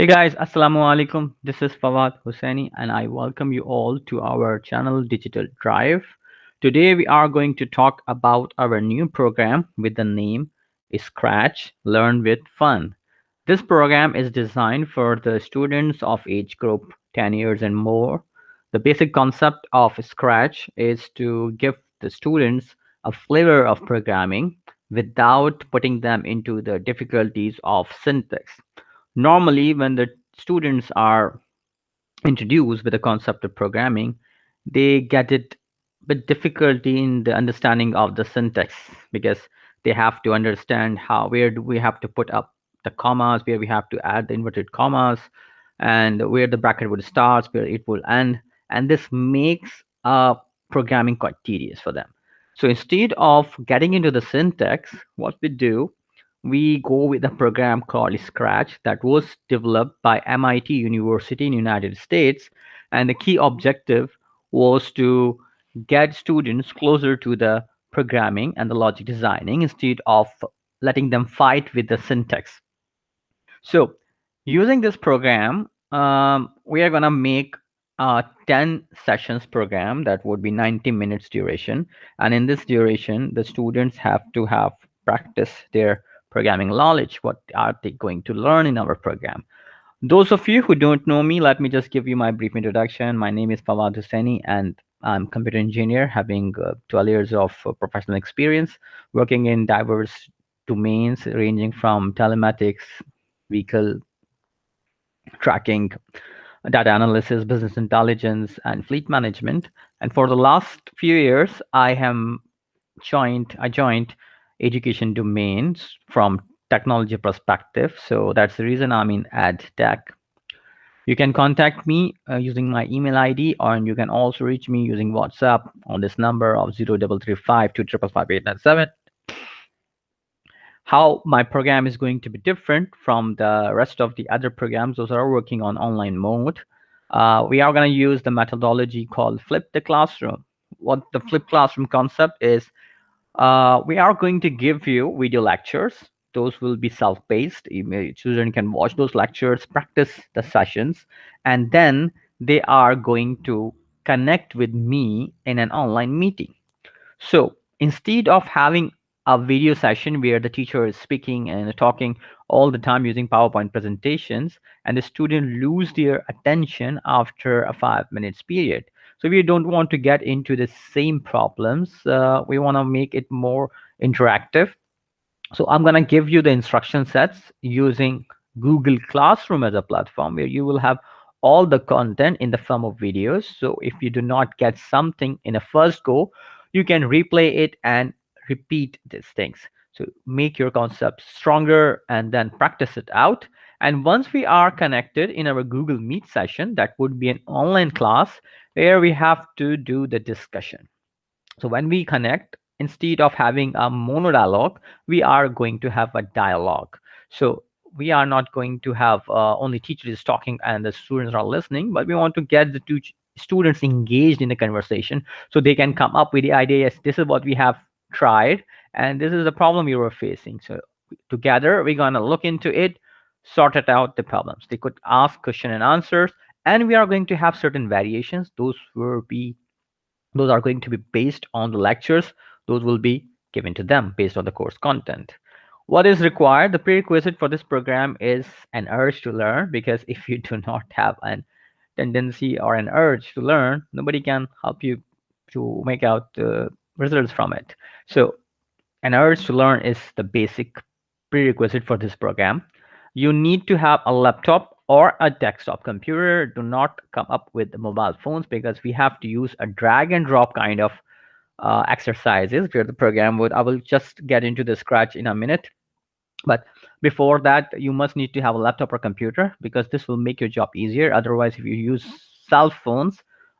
Hey guys, Assalamu alaikum. This is Fawad Hosseini and I welcome you all to our channel Digital Drive. Today we are going to talk about our new program with the name Scratch Learn with Fun. This program is designed for the students of age group 10 years and more. The basic concept of Scratch is to give the students a flavor of programming without putting them into the difficulties of syntax. Normally, when the students are introduced with the concept of programming, they get it with difficulty in the understanding of the syntax because they have to understand how where do we have to put up the commas, where we have to add the inverted commas, and where the bracket would start, where it will end, and this makes programming quite tedious for them. So instead of getting into the syntax, what we do, we go with a program called Scratch that was developed by MIT University in United States, and the key objective was to get students closer to the programming and the logic designing instead of letting them fight with the syntax. So using this program, we are gonna make a 10 sessions program that would be 90 minutes duration. And in this duration, the students have to have practice their programming knowledge. What are they going to learn in our program? Those of you who don't know me, let me just give you my brief introduction. My name is Fawad Hosseini, and I'm a computer engineer, having 12 years of professional experience working in diverse domains ranging from telematics, vehicle tracking, data analysis, business intelligence, and fleet management. And for the last few years, I joined education domains from technology perspective. So that's the reason I'm in ed tech. You can contact me using my email ID, or you can also reach me using WhatsApp on this number of 0335 2555897. How my program is going to be different from the rest of the other programs, those are working on online mode. We are going to use the methodology called Flip the Classroom. What the Flip Classroom concept is, we are going to give you video lectures. Those will be self-paced. Children can watch those lectures, practice the sessions, and then they are going to connect with me in an online meeting. So instead of having a video session where the teacher is speaking and talking all the time using PowerPoint presentations, and the student lose their attention after a 5 minutes period. So we don't want to get into the same problems. We want to make it more interactive. So I'm going to give you the instruction sets using Google Classroom as a platform where you will have all the content in the form of videos. So if you do not get something in a first go, you can replay it and repeat these things. So make your concept stronger and then practice it out. And once we are connected in our Google Meet session, that would be an online class where we have to do the discussion. So when we connect, instead of having a mono dialogue, we are going to have a dialogue. So we are not going to have only teachers talking and the students are listening, but we want to get the two students engaged in the conversation so they can come up with the idea, yes, this is what we have tried and this is the problem we were facing. So together we're going to look into it, sort it out the problems. They could ask question and answers, and we are going to have certain variations. Those are going to be based on the lectures. Those will be given to them based on the course content. What is required? The prerequisite for this program is an urge to learn, because if you do not have an tendency or an urge to learn, nobody can help you to make out the results from it. So an urge to learn is the basic prerequisite for this program. You need to have a laptop or a desktop computer. Do not come up with mobile phones, because we have to use a drag and drop kind of exercises where the program would, I will just get into the Scratch in a minute. But before that, you must need to have a laptop or computer, because this will make your job easier. Otherwise, if you use cell phones,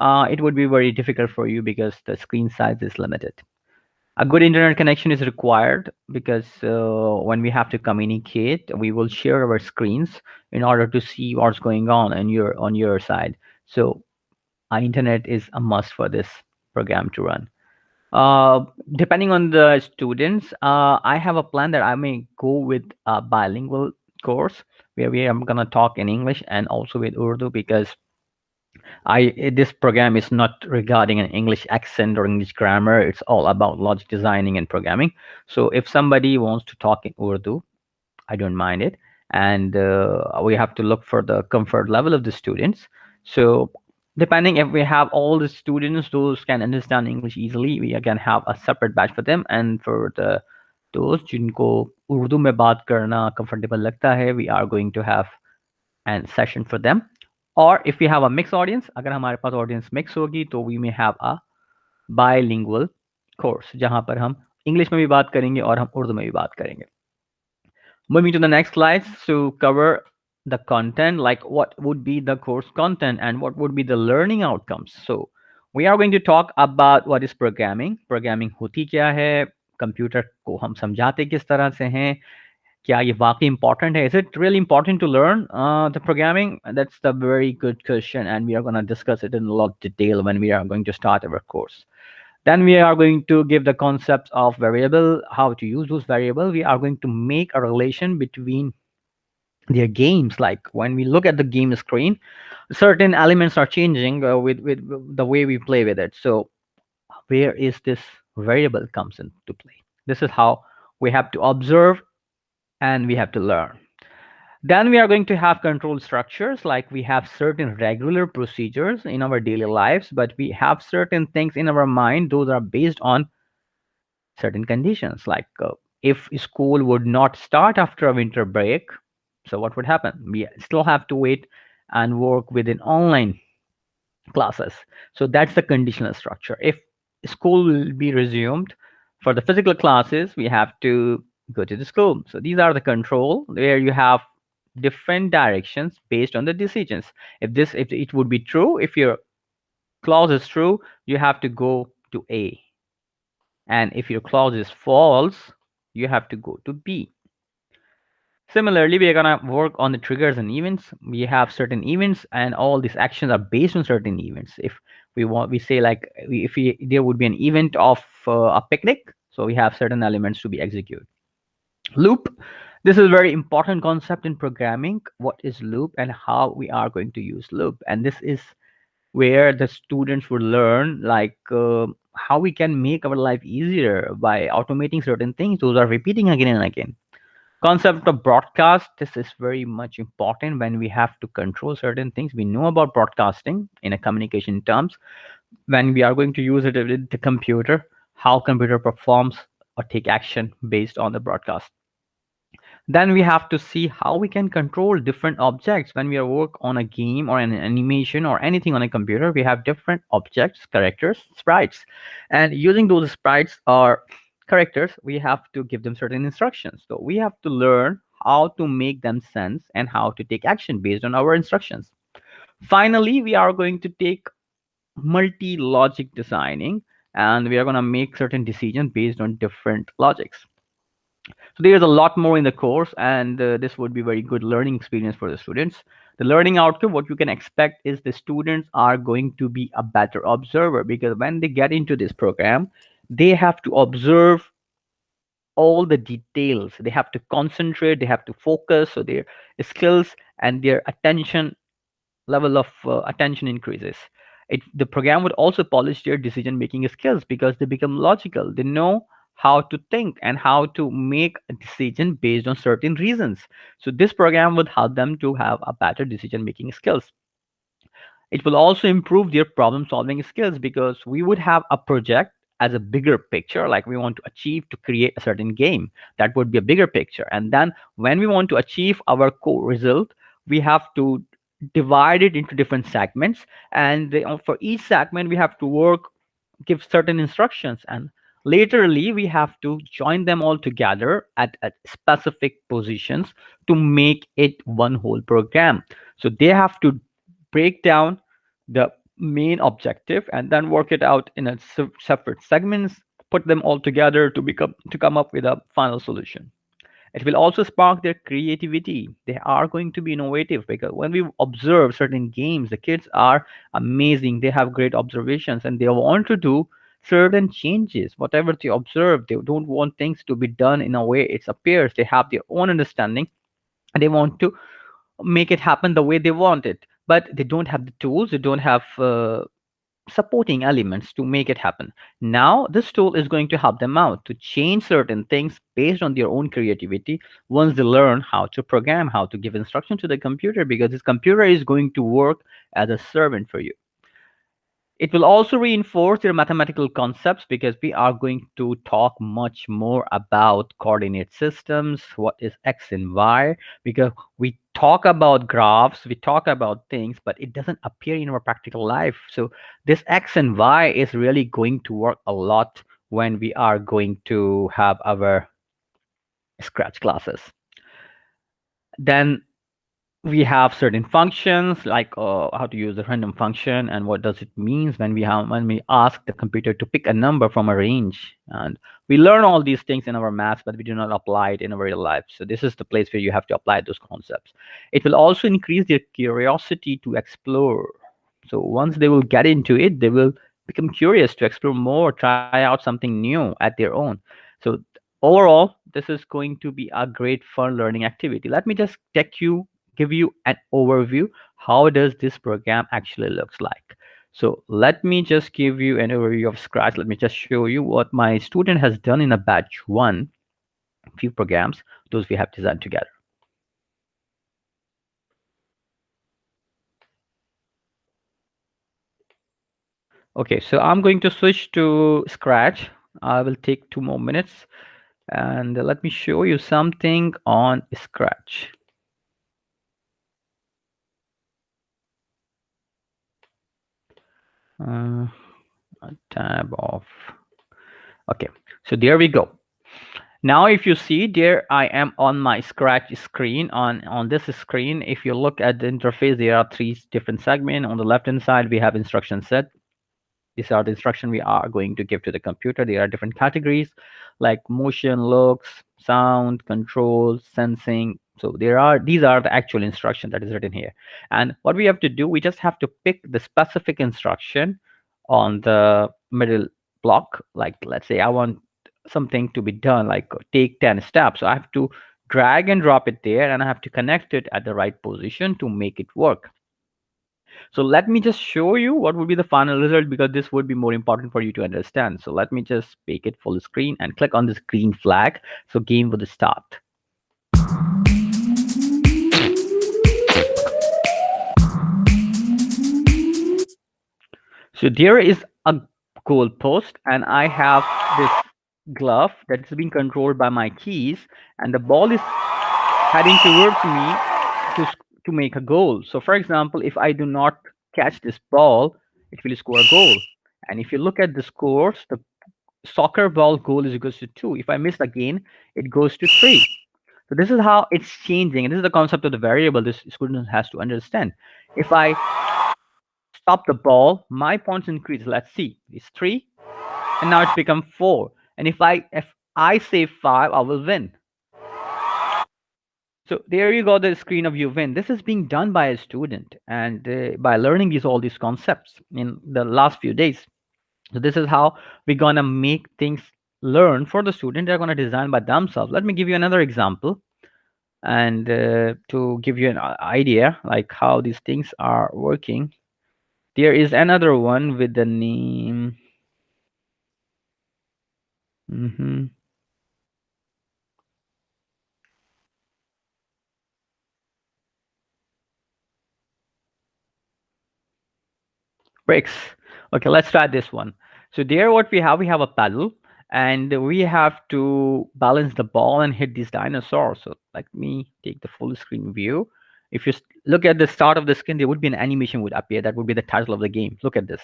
it would be very difficult for you because the screen size is limited. A good internet connection is required, because when we have to communicate, we will share our screens in order to see what's going on your side. So internet is a must for this program to run. uh, Depending on the students, I have a plan that I may go with a bilingual course, where we are going to talk in English and also with Urdu, because this program is not regarding an English accent or English grammar. It's all about logic designing and programming. So if somebody wants to talk in Urdu, I don't mind it. And we have to look for the comfort level of the students. So depending, if we have all the students those can understand English easily, we again have a separate batch for them. And for the those जिनको उर्दू में बात करना comfortable लगता है, we are going to have an session for them. Or if we have a mixed audience, अगर हमारे पास audience mix होगी, तो we may have a bilingual course जहाँ पर हम इंग्लिश में भी बात करेंगे और हम उर्दू में भी बात करेंगे. Moving to the next slide to cover the content, like what would be the course content and what would be the learning outcomes. So we are going to talk about what is programming. Programming होती क्या है, computer को हम समझाते किस तरह से हैं, क्या ये वाकई important है? Is it really important to learn the programming? That's the very good question, and we are going to discuss it in a lot of detail when we are going to start our course. Then we are going to give the concepts of variable, how to use those variable. We are going to make a relation between their games. Like when we look at the game screen, certain elements are changing with the way we play with it. So where is this variable comes into play? This is how we have to observe and we have to learn. Then we are going to have control structures, like we have certain regular procedures in our daily lives, but we have certain things in our mind. Those are based on certain conditions. Like if school would not start after a winter break, so what would happen? We still have to wait and work within online classes. So that's the conditional structure. If school will be resumed for the physical classes, we have to go to the school. So these are the control where you have different directions based on the decisions. If it would be true, if your clause is true, you have to go to A. And if your clause is false, you have to go to B. Similarly, we are gonna work on the triggers and events. We have certain events, and all these actions are based on certain events. If we say like if there would be an event of a picnic, so we have certain elements to be executed. Loop. This is a very important concept in programming. What is loop and how we are going to use loop? And this is where the students would learn like how we can make our life easier by automating certain things. Those are repeating again and again. Concept of broadcast, this is very much important when we have to control certain things. We know about broadcasting in a communication terms. When we are going to use it with the computer, how computer performs or take action based on the broadcast. Then we have to see how we can control different objects. When we work on a game or an animation or anything on a computer, we have different objects, characters, sprites. And using those sprites or characters, we have to give them certain instructions. So we have to learn how to make them sense and how to take action based on our instructions. Finally, we are going to take multi-logic designing, and we are going to make certain decisions based on different logics. So there's a lot more in the course, and this would be very good learning experience for the students. The learning outcome, what you can expect is the students are going to be a better observer, because when they get into this program, they have to observe all the details. They have to concentrate, they have to focus, so their skills and their attention level of attention increases. The program would also polish their decision making skills because they become logical. They know how to think and how to make a decision based on certain reasons. So this program would help them to have a better decision making skills. It will also improve their problem solving skills because we would have a project as a bigger picture, like we want to achieve to create a certain game. That would be a bigger picture. And then when we want to achieve our core result, we have to divide it into different segments. And for each segment, we have to give certain instructions. And laterally, we have to join them all together at specific positions to make it one whole program. So they have to break down the main objective and then work it out in a separate segments, put them all together to come up with a final solution. It will also spark their creativity. They are going to be innovative because when we observe certain games, the kids are amazing. They have great observations and they want to do certain changes. Whatever they observe, they don't want things to be done in a way it appears. They have their own understanding and they want to make it happen the way they want it, but they don't have the tools, they don't have supporting elements to make it happen. Now, this tool is going to help them out to change certain things based on their own creativity once they learn how to program, how to give instruction to the computer, because this computer is going to work as a servant for you. It will also reinforce your mathematical concepts because we are going to talk much more about coordinate systems, what is X and Y, because we talk about graphs, we talk about things, but it doesn't appear in our practical life. So this X and Y is really going to work a lot when we are going to have our Scratch classes. Then we have certain functions like how to use the random function and what does it means when we ask the computer to pick a number from a range, and we learn all these things in our maths, but we do not apply it in our real life. So this is the place where you have to apply those concepts. It will also increase their curiosity to explore. So once they will get into it, they will become curious to explore more, try out something new at their own. So overall, this is going to be a great fun learning activity. Let me just give you an overview. How does this program actually looks like? So let me just give you an overview of Scratch. Let me just show you what my student has done in a batch one, few programs, those we have designed together. Okay, so I'm going to switch to Scratch. I will take 2 more minutes and let me show you something on Scratch. Tab off. Okay, so there we go. Now, if you see there, I am on my Scratch screen. On this screen, if you look at the interface, there are three different segments. On the left-hand side, we have instruction set. These are the instruction we are going to give to the computer. There are different categories like motion, looks, sound, control, sensing. So these are the actual instruction that is written here. And what we have to do, we just have to pick the specific instruction on the middle block. Like, let's say I want something to be done, like take 10 steps. So I have to drag and drop it there, and I have to connect it at the right position to make it work. So let me just show you what would be the final result, because this would be more important for you to understand. So let me just make it full screen and click on this green flag. So game would start. So there is a goal post, and I have this glove that is being controlled by my keys, and the ball is heading towards me to make a goal. So for example, if I do not catch this ball, it will score a goal. And if you look at the scores, the soccer ball goal is equals to 2. If I miss again, it goes to 3. So this is how it's changing. And this is the concept of the variable this student has to understand. If I stop the ball, my points increase. Let's see, it's 3, and now it's become 4. And if I say 5, I will win. So there you go, the screen of you win. This is being done by a student, and by learning all these concepts in the last few days. So this is how we're gonna make things learn for the student. They're gonna design by themselves. Let me give you another example, and to give you an idea like how these things are working. There is another one with the name. Bricks. Okay, let's try this one. So there what we have a paddle, and we have to balance the ball and hit these dinosaurs. So let me take the full screen view. If you look at the start of the screen, there would be an animation would appear. That would be the title of the game. Look at this.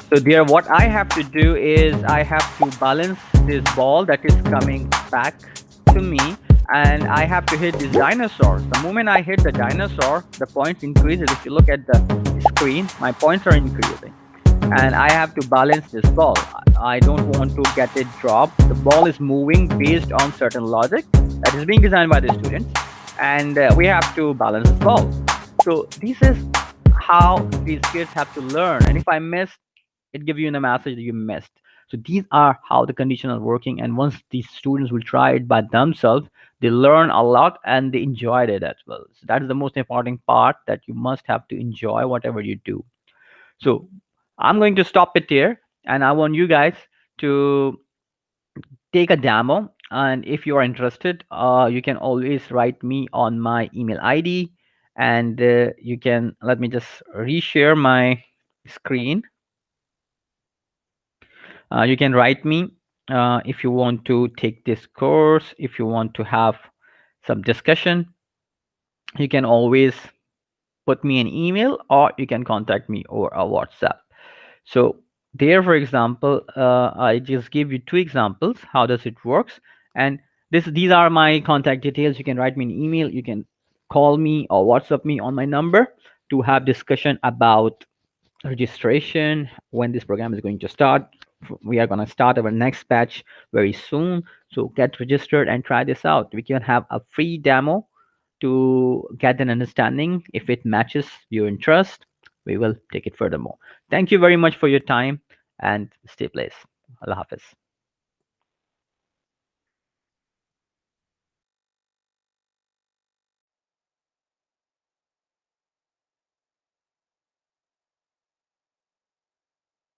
So there, what I have to do is I have to balance this ball that is coming back to me, and I have to hit this dinosaur. The moment I hit the dinosaur, the points increases. If you look at the screen, my points are increasing, and I have to balance this ball. I don't want to get it dropped. The ball is moving based on certain logic that is being designed by the students, and we have to balance the ball. So this is how these kids have to learn. And if I miss, it gives you a message that you missed. So these are how the conditions are working. And once these students will try it by themselves, they learn a lot and they enjoyed it as well. So that is the most important part, that you must have to enjoy whatever you do. So I'm going to stop it here, and I want you guys to take a demo. And if you are interested, you can always write me on my email ID, and you can, let me just reshare my screen. You can write me if you want to take this course, if you want to have some discussion. You can always put me an email, or you can contact me over a WhatsApp. So there, for example, I just give you two examples. How does it works? And these are my contact details. You can write me an email. You can call me or WhatsApp me on my number to have discussion about registration, when this program is going to start. We are going to start our next batch very soon. So get registered and try this out. We can have a free demo to get an understanding. If it matches your interest, we will take it furthermore. Thank you very much for your time, and stay blessed. Allah Hafiz.